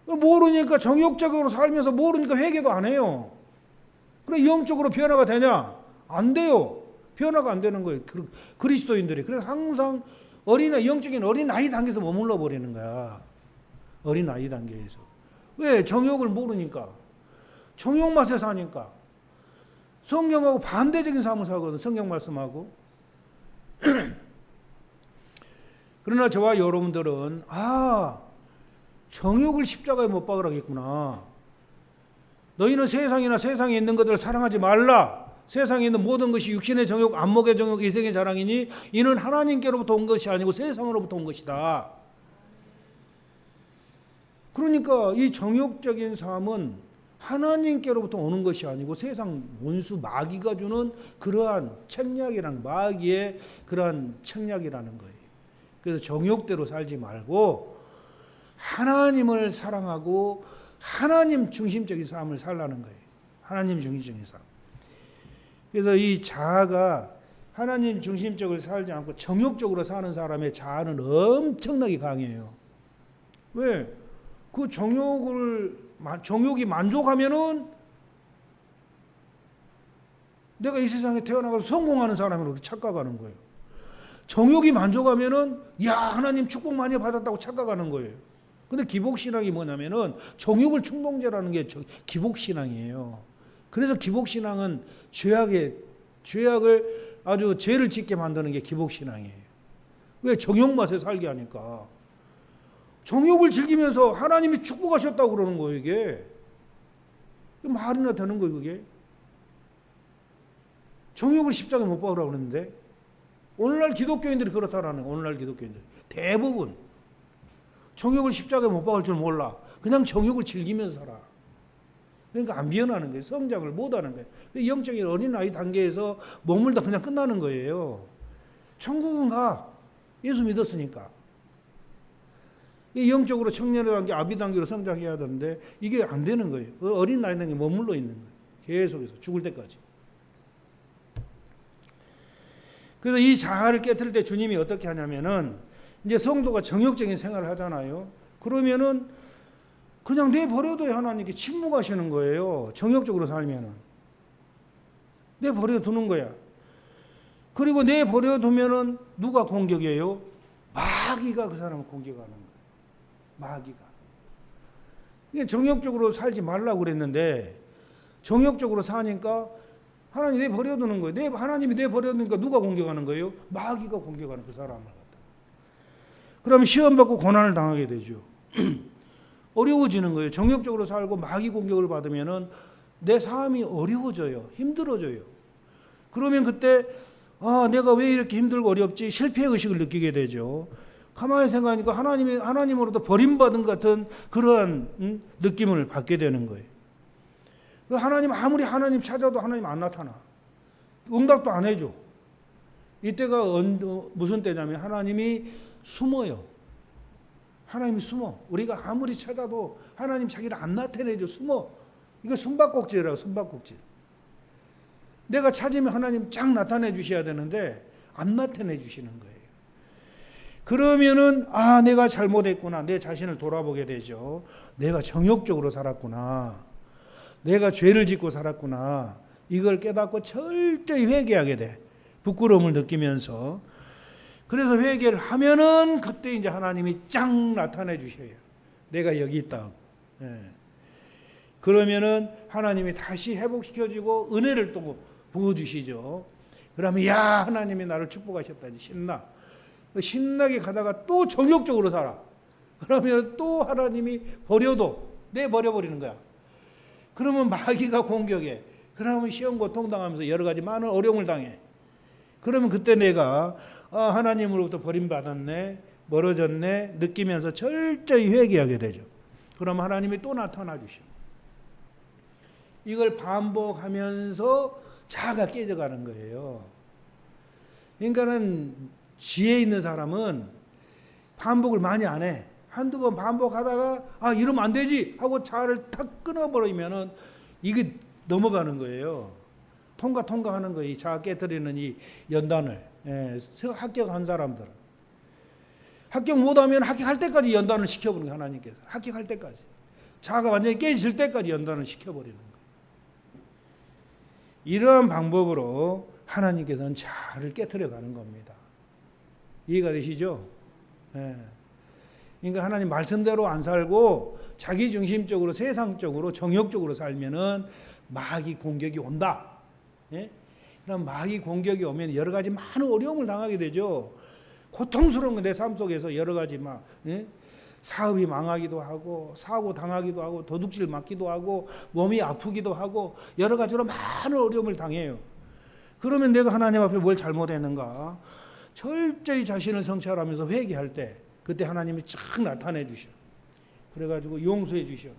모르니까 정욕적으로 살면서 모르니까 회개도 안 해요. 그래 영적으로 변화가 되냐? 안 돼요. 변화가 안 되는 거예요. 그리스도인들이. 그래서 항상 영적인 어린아이 단계에서 머물러 버리는 거야. 어린아이 단계에서. 왜? 정욕을 모르니까. 정욕 맛에 사니까. 성경하고 반대적인 삶을 살거든. 성경 말씀하고. 그러나 저와 여러분들은 정욕을 십자가에 못 박으라겠구나. 너희는 세상이나 세상에 있는 것들을 사랑하지 말라. 세상에 있는 모든 것이 육신의 정욕, 안목의 정욕, 이생의 자랑이니 이는 하나님께로부터 온 것이 아니고 세상으로부터 온 것이다. 그러니까 이 정욕적인 삶은 하나님께로부터 오는 것이 아니고 세상 원수 마귀가 주는 그러한 책략이라는 마귀의 그러한 책략이라는 거예요. 그래서 정욕대로 살지 말고 하나님을 사랑하고 하나님 중심적인 삶을 살라는 거예요. 하나님 중심적인 삶. 그래서 이 자아가 하나님 중심적으로 살지 않고 정욕적으로 사는 사람의 자아는 엄청나게 강해요. 왜? 그 정욕이 만족하면은 내가 이 세상에 태어나서 성공하는 사람으로 착각하는 거예요. 정욕이 만족하면은 하나님 축복 많이 받았다고 착각하는 거예요. 근데 기복신앙이 뭐냐면은 정욕을 충동제라는 게 기복신앙이에요. 그래서 기복신앙은 죄악을 아주 죄를 짓게 만드는 게 기복신앙이에요. 왜? 정욕 맛에 살게 하니까. 정욕을 즐기면서 하나님이 축복하셨다고 그러는 거예요, 이게. 말이나 되는 거예요, 그게. 정욕을 십자가에 못 박으라고 그러는데. 오늘날 기독교인들이 그렇다라는 거예요, 오늘날 기독교인들. 대부분. 정욕을 십자가에 못 박을 줄 몰라. 그냥 정욕을 즐기면서 살아. 그러니까 안 변하는 거예요. 성장을 못 하는 거예요. 영적인 어린아이 단계에서 머물다 그냥 끝나는 거예요. 천국은 가. 예수 믿었으니까. 영적으로 청년의 단계, 아비 단계로 성장해야 되는데 이게 안 되는 거예요. 어린아이 단계에 머물러 있는 거예요. 계속해서 죽을 때까지. 그래서 이 자아를 깨뜨릴 때 주님이 어떻게 하냐면은 이제 성도가 정욕적인 생활을 하잖아요. 그러면은 그냥 내버려둬 하나님께 침묵하시는 거예요. 정욕적으로 살면은. 내버려두는 거야. 그리고 내버려두면은 누가 공격해요? 마귀가 그 사람을 공격하는 거예요. 마귀가. 이게 정욕적으로 살지 말라고 그랬는데 정욕적으로 사니까 하나님이 내버려두는 거예요. 하나님이 내버려두니까 누가 공격하는 거예요? 마귀가 공격하는 그 사람을 갖다. 그러면 시험받고 고난을 당하게 되죠. 어려워지는 거예요. 정욕적으로 살고 마귀 공격을 받으면은 내 삶이 어려워져요. 힘들어져요. 그러면 그때 내가 왜 이렇게 힘들고 어렵지? 실패 의식을 느끼게 되죠. 가만히 생각하니까 하나님으로부터 버림받은 것 같은 그러한 느낌을 받게 되는 거예요. 하나님 아무리 하나님 찾아도 하나님 안 나타나. 응답도 안 해줘. 이때가 무슨 때냐면 하나님이 숨어요. 하나님이 숨어. 우리가 아무리 찾아도 하나님 자기를 안 나타내줘. 숨어. 이거 숨바꼭질이라고, 숨바꼭질. 내가 찾으면 하나님 쫙 나타내 주셔야 되는데 안 나타내 주시는 거예요. 그러면은 내가 잘못했구나. 내 자신을 돌아보게 되죠. 내가 정욕적으로 살았구나. 내가 죄를 짓고 살았구나. 이걸 깨닫고 철저히 회개하게 돼. 부끄러움을 느끼면서. 그래서 회개를 하면은 그때 이제 하나님이 쫙 나타내 주셔요. 내가 여기 있다. 그러면은 하나님이 다시 회복시켜주고 은혜를 또 부어주시죠. 그러면 하나님이 나를 축복하셨다니 신나. 신나게 가다가 또 정욕적으로 살아. 그러면 또 하나님이 버려도 내버려버리는 거야. 그러면 마귀가 공격해. 그러면 시험 고통 당하면서 여러 가지 많은 어려움을 당해. 그러면 그때 내가 하나님으로부터 버림받았네, 멀어졌네 느끼면서 철저히 회개하게 되죠. 그럼 하나님이 또 나타나 주셔. 이걸 반복하면서 자아가 깨져가는 거예요. 그러니까는 지혜 있는 사람은 반복을 많이 안 해. 한두 번 반복하다가 이러면 안 되지 하고 자아를 탁 끊어버리면은 이게 넘어가는 거예요. 통과하는 거예요. 이 자아 깨뜨리는 이 연단을. 합격한 사람들은. 합격 못하면 합격할 때까지 연단을 시켜버리는 거예요. 하나님께서. 합격할 때까지. 자아가 완전히 깨질 때까지 연단을 시켜버리는 거예요. 이러한 방법으로 하나님께서는 자아를 깨뜨려 가는 겁니다. 이해가 되시죠? 그러니까 하나님 말씀대로 안 살고 자기중심적으로 세상적으로 정욕적으로 살면은 마귀 공격이 온다. 그럼 마귀 공격이 오면 여러 가지 많은 어려움을 당하게 되죠. 고통스러운 거 내 삶 속에서 여러 가지 사업이 망하기도 하고 사고 당하기도 하고 도둑질 맞기도 하고 몸이 아프기도 하고 여러 가지로 많은 어려움을 당해요. 그러면 내가 하나님 앞에 뭘 잘못했는가? 철저히 자신을 성찰하면서 회개할 때 그때 하나님이 쫙 나타내 주셔. 그래가지고 용서해 주셔.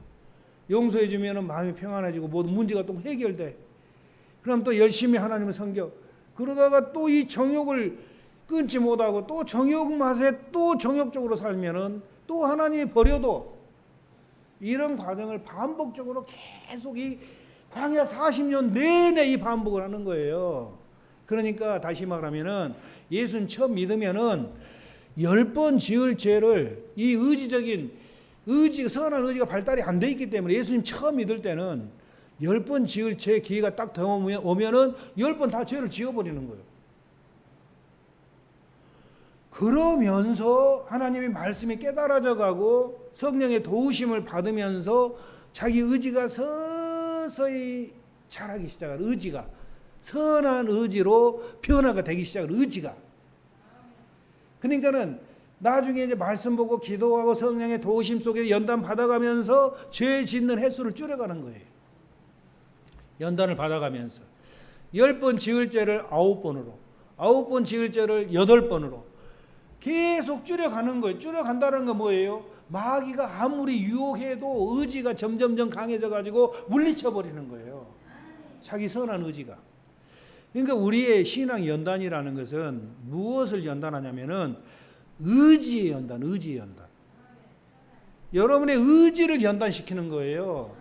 용서해 주면은 마음이 평안해지고 모든 문제가 또 해결돼. 그럼 또 열심히 하나님을 섬겨. 그러다가 또 이 정욕을 끊지 못하고 또 정욕 맛에 또 정욕적으로 살면은 또 하나님이 버려도 이런 과정을 반복적으로 계속 이 광야 40년 내내 이 반복을 하는 거예요. 그러니까 다시 말하면은 예수님 처음 믿으면은 10번 지을 죄를 이 선한 의지가 발달이 안 돼 있기 때문에 예수님 처음 믿을 때는 10번 지을 죄 기회가 딱 오면은 10번 다 죄를 지어버리는 거예요. 그러면서 하나님의 말씀이 깨달아져 가고 성령의 도우심을 받으면서 자기 의지가 서서히 자라기 시작하는 의지가 선한 의지로 변화가 되기 시작하는 의지가. 그러니까는 나중에 이제 말씀 보고 기도하고 성령의 도우심 속에 연단 받아가면서 죄 짓는 횟수를 줄여가는 거예요. 연단을 받아가면서 10번 지을 죄를 9번으로 9번 지을 죄를 8번으로 계속 줄여가는 거예요. 줄여간다는 건 뭐예요? 마귀가 아무리 유혹해도 의지가 점점점 강해져 가지고 물리쳐버리는 거예요. 자기 선한 의지가. 그러니까 우리의 신앙 연단이라는 것은 무엇을 연단하냐면은 의지의 연단, 의지의 연단. 여러분의 의지를 연단시키는 거예요.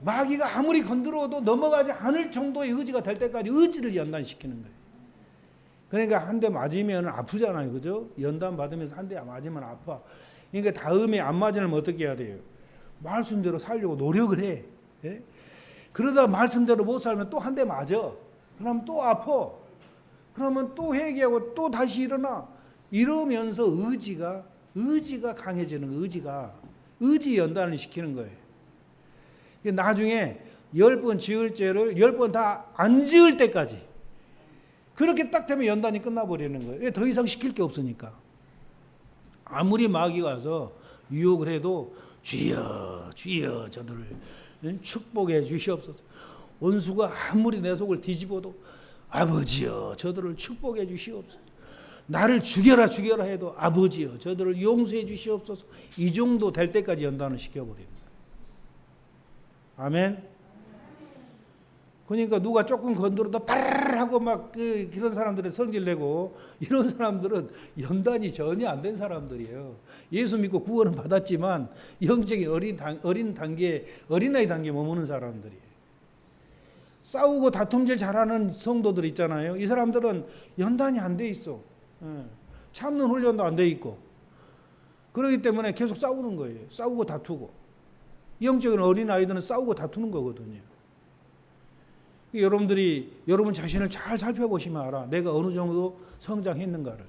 마귀가 아무리 건드려도 넘어가지 않을 정도의 의지가 될 때까지 의지를 연단시키는 거예요. 그러니까 한 대 맞으면 아프잖아요. 그죠? 연단 받으면서 한 대 맞으면 아파. 그러니까 다음에 안 맞으면 어떻게 해야 돼요? 말씀대로 살려고 노력을 해. 그러다 말씀대로 못 살면 또 한 대 맞아. 그러면 또 아파. 그러면 또 회개하고 또 다시 일어나. 이러면서 의지가 강해지는 거예요. 의지 연단을 시키는 거예요. 나중에 10번 지을 죄를 10번 다 안 지을 때까지 그렇게 딱 되면 연단이 끝나버리는 거예요. 더 이상 시킬 게 없으니까. 아무리 마귀가 와서 유혹을 해도 주여 주여 저들을 축복해 주시옵소서. 원수가 아무리 내 속을 뒤집어도 아버지여 저들을 축복해 주시옵소서. 나를 죽여라 죽여라 해도 아버지여 저들을 용서해 주시옵소서. 이 정도 될 때까지 연단을 시켜버립니다. 아멘. 그러니까 누가 조금 건드려도 빠르르 하고 막 그런 사람들의 성질 내고 이런 사람들은 연단이 전혀 안 된 사람들이에요. 예수 믿고 구원은 받았지만 영적인 어린아이 단계에 머무는 사람들이에요. 싸우고 다툼질 잘하는 성도들 있잖아요. 이 사람들은 연단이 안 돼 있어. 참는 훈련도 안 돼 있고. 그렇기 때문에 계속 싸우는 거예요. 싸우고 다투고. 영적인 어린아이들은 싸우고 다투는 거거든요. 여러분 자신을 잘 살펴보시면 알아. 내가 어느 정도 성장했는가를.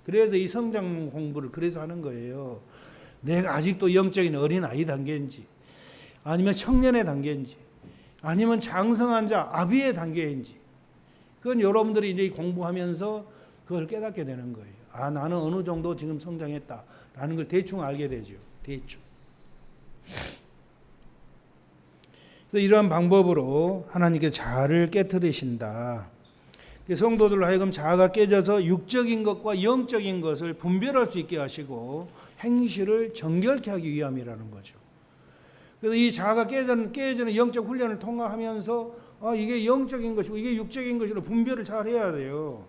그래서 이 성장 공부를 그래서 하는 거예요. 내가 아직도 영적인 어린아이 단계인지 아니면 청년의 단계인지 아니면 장성한 자 아비의 단계인지 그건 여러분들이 이제 공부하면서 그걸 깨닫게 되는 거예요. 아, 나는 어느 정도 지금 성장했다라는 걸 대충 알게 되죠. 대충. 그래서 이러한 방법으로 하나님께 자아를 깨트리신다. 성도들로 하여금 자아가 깨져서 육적인 것과 영적인 것을 분별할 수 있게 하시고 행실을 정결케 하기 위함이라는 거죠. 그래서 이 자아가 깨지는 영적 훈련을 통과하면서 이게 영적인 것이고 이게 육적인 것이고 분별을 잘 해야 돼요.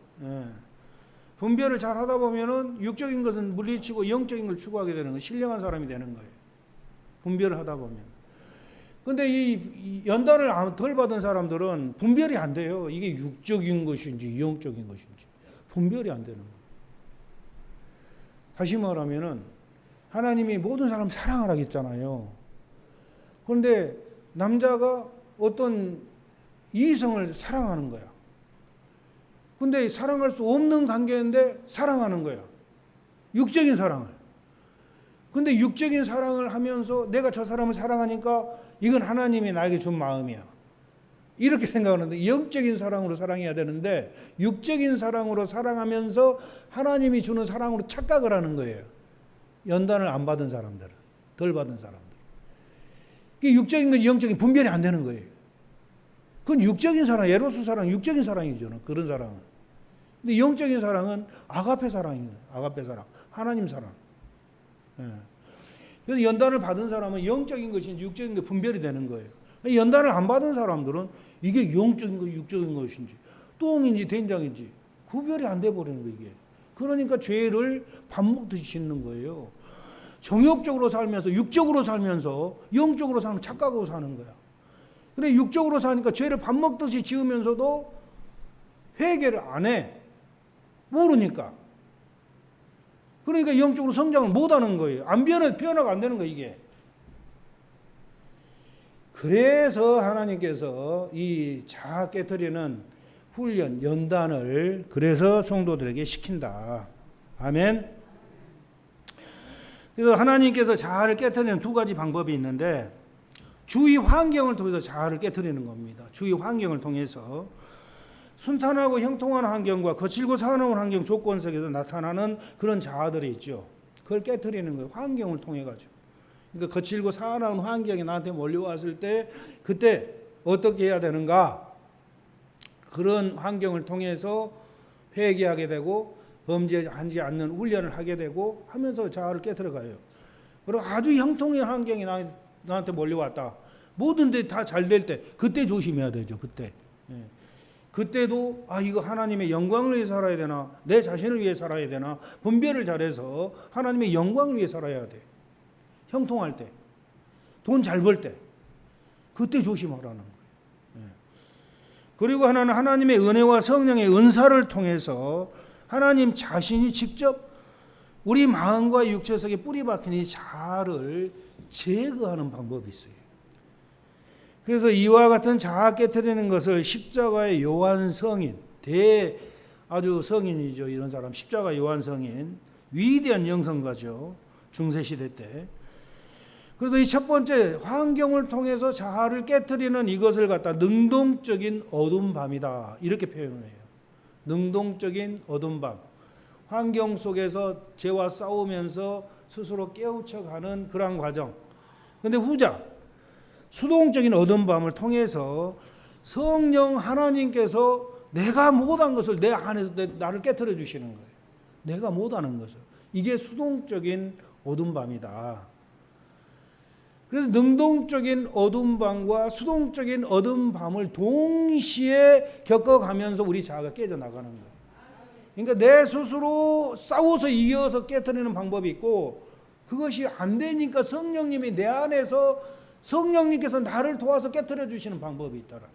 분별을 잘 하다 보면은 육적인 것은 물리치고 영적인 걸 추구하게 되는 거예요. 신령한 사람이 되는 거예요. 분별을 하다 보면. 근데 이 연단을 덜 받은 사람들은 분별이 안 돼요. 이게 육적인 것인지 영적인 것인지 분별이 안 되는 거예요. 다시 말하면은 하나님이 모든 사람 사랑하라고 했잖아요. 그런데 남자가 어떤 이성을 사랑하는 거야. 근데 사랑할 수 없는 관계인데 사랑하는 거야. 육적인 사랑을. 근데 육적인 사랑을 하면서 내가 저 사람을 사랑하니까 이건 하나님이 나에게 준 마음이야. 이렇게 생각하는데 영적인 사랑으로 사랑해야 되는데 육적인 사랑으로 사랑하면서 하나님이 주는 사랑으로 착각을 하는 거예요. 연단을 안 받은 사람들은. 덜 받은 사람들. 이게 육적인 건 영적인 분별이 안 되는 거예요. 그건 육적인 사랑, 에로스 사랑, 육적인 사랑이죠. 그런 사랑은. 근데 영적인 사랑은 아가페 사랑이에요. 아가페 사랑. 하나님 사랑. 그래서 연단을 받은 사람은 영적인 것인지 육적인 게 분별이 되는 거예요. 연단을 안 받은 사람들은 이게 영적인 것인지 육적인 것인지 똥인지 된장인지 구별이 안 돼 버리는 거예요. 이게. 그러니까 죄를 밥 먹듯이 씻는 거예요. 정욕적으로 살면서 육적으로 살면서 영적으로 사는 착각으로 사는 거야. 근데 육적으로 사니까 죄를 밥 먹듯이 지으면서도 회개를 안 해. 모르니까. 그러니까 영적으로 성장을 못하는 거예요. 안 변화가 안 되는 거예요, 이게. 그래서 하나님께서 이 자아 깨트리는 훈련, 연단을 그래서 성도들에게 시킨다. 아멘. 그래서 하나님께서 자아를 깨트리는 두 가지 방법이 있는데 주위 환경을 통해서 자아를 깨트리는 겁니다. 주위 환경을 통해서 순탄하고 형통한 환경과 거칠고 사나운 환경 조건 속에서 나타나는 그런 자아들이 있죠. 그걸 깨트리는 거예요. 환경을 통해 가지고. 그러니까 거칠고 사나운 환경이 나한테 몰려왔을 때 그때 어떻게 해야 되는가? 그런 환경을 통해서 회개하게 되고 범죄하지 않는 훈련을 하게 되고 하면서 자아를 깨트려 가요. 그리고 아주 형통한 환경이 나한테 몰려왔다. 모든 데 다 잘 될 때 그때 조심해야 되죠. 그때. 그때도 이거 하나님의 영광을 위해 살아야 되나 내 자신을 위해 살아야 되나 분별을 잘해서 하나님의 영광을 위해 살아야 돼. 형통할 때 돈 잘 벌 때 그때 조심하라는 거예요. 그리고 하나는 하나님의 은혜와 성령의 은사를 통해서 하나님 자신이 직접 우리 마음과 육체 속에 뿌리 박힌 이 자아를 제거하는 방법이 있어요. 그래서 이와 같은 자아 깨트리는 것을 십자가의 요한 성인, 아주 성인이죠. 이런 사람 십자가 요한 성인, 위대한 영성가죠. 중세시대 때. 그래서 이 첫 번째 환경을 통해서 자아를 깨트리는 이것을 갖다 능동적인 어두운 밤이다. 이렇게 표현을 해요. 능동적인 어두운 밤. 환경 속에서 죄와 싸우면서 스스로 깨우쳐가는 그러한 과정. 근데 후자, 수동적인 어두운 밤을 통해서 성령 하나님께서 내가 못한 것을 내 안에서 나를 깨트려 주시는 거예요. 내가 못하는 것을. 이게 수동적인 어두운 밤이다. 그래서 능동적인 어두운 밤과 수동적인 어두운 밤을 동시에 겪어가면서 우리 자아가 깨져나가는 거예요. 그러니까 내 스스로 싸워서 이겨서 깨트리는 방법이 있고, 그것이 안 되니까 성령님이 내 안에서 성령님께서 나를 도와서 깨트려 주시는 방법이 있더라.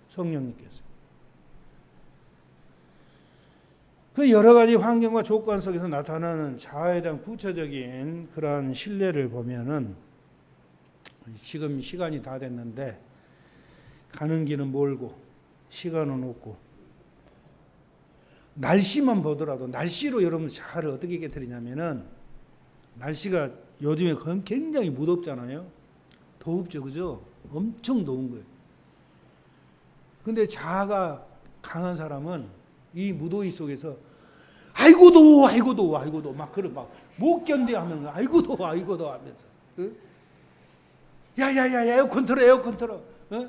성령님께서. 그 여러 가지 환경과 조건 속에서 나타나는 자아에 대한 구체적인 그러한 신뢰를 보면은, 지금 시간이 다 됐는데 가는 길은 멀고 시간은 없고, 날씨만 보더라도 날씨로 여러분 자아를 어떻게 깨뜨리냐면은, 날씨가 요즘에 굉장히 무덥잖아요. 더웁죠, 그죠? 엄청 더운 거예요. 근데 자아가 강한 사람은 이 무더위 속에서 아이고 더워, 아이고 더워, 아이고 더워, 막 그런 막 못 견뎌 하면 아이고 더워, 아이고 더워 하면서, 야야야 에어컨 틀어, 에어컨 틀어,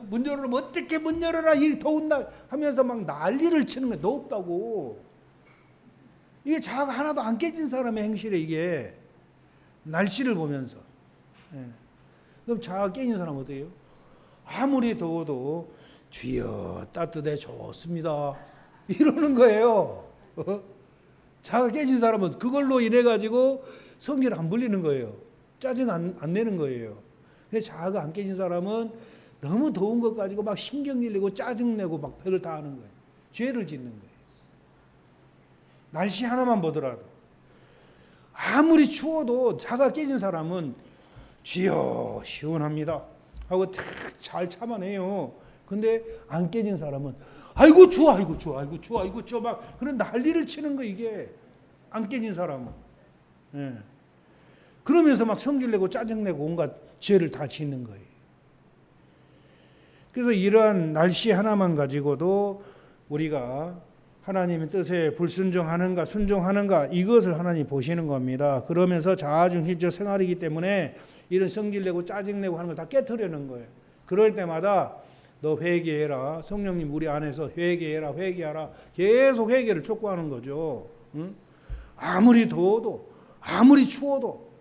문 열어라, 어떻게 문 열어라, 이 더운 날 하면서 막 난리를 치는 거예요. 덥다고. 이게 자아가 하나도 안 깨진 사람의 행실에, 이게 날씨를 보면서. 그럼 자아가 깨진 사람은 어때요? 아무리 더워도 주여 따뜻해 좋습니다 이러는 거예요. 자아가 깨진 사람은 그걸로 인해 가지고 성질 안 불리는 거예요. 짜증 안 내는 거예요. 근데 자아가 안 깨진 사람은 너무 더운 것 가지고 막 신경 일리고 짜증 내고 막 별을 다 하는 거예요. 죄를 짓는 거예요. 날씨 하나만 보더라도 아무리 추워도 자아가 깨진 사람은 주여 시원합니다 하고 잘 참아내요. 근데 안 깨진 사람은 아이고 추워, 아이고 추워, 아이고 추워, 아이고 추워 막 그런 난리를 치는 거, 이게 안 깨진 사람은. 그러면서 막 성질내고 짜증내고 온갖 죄를 다 짓는 거예요. 그래서 이러한 날씨 하나만 가지고도 우리가 하나님의 뜻에 불순종하는가 순종하는가, 이것을 하나님 보시는 겁니다. 그러면서 자아중심적 생활이기 때문에 이런 성질내고 짜증내고 하는 걸 다 깨트리는 거예요. 그럴 때마다 너 회개해라, 성령님 우리 안에서 회개해라, 회개하라, 계속 회개를 촉구하는 거죠. 아무리 더워도 아무리 추워도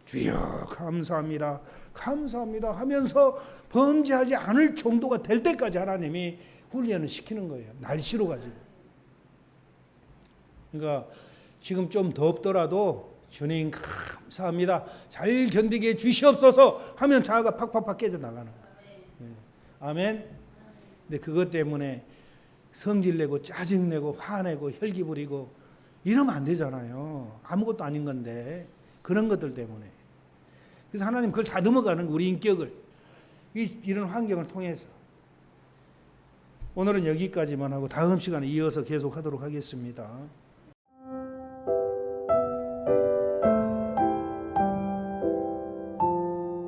주여 감사합니다, 감사합니다 하면서 범죄하지 않을 정도가 될 때까지 하나님이 훈련을 시키는 거예요. 날씨로 가지고. 그러니까 지금 좀 덥더라도 주님 감사합니다, 잘 견디게 해 주시옵소서 하면 자아가 팍팍팍 깨져나가는 거예요. 아멘. 근데 그것 때문에 성질내고 짜증내고 화내고 혈기 부리고 이러면 안 되잖아요. 아무것도 아닌 건데 그런 것들 때문에. 그래서 하나님 그걸 다 넘어가는 우리 인격을, 이런 환경을 통해서. 오늘은 여기까지만 하고 다음 시간에 이어서 계속 하도록 하겠습니다.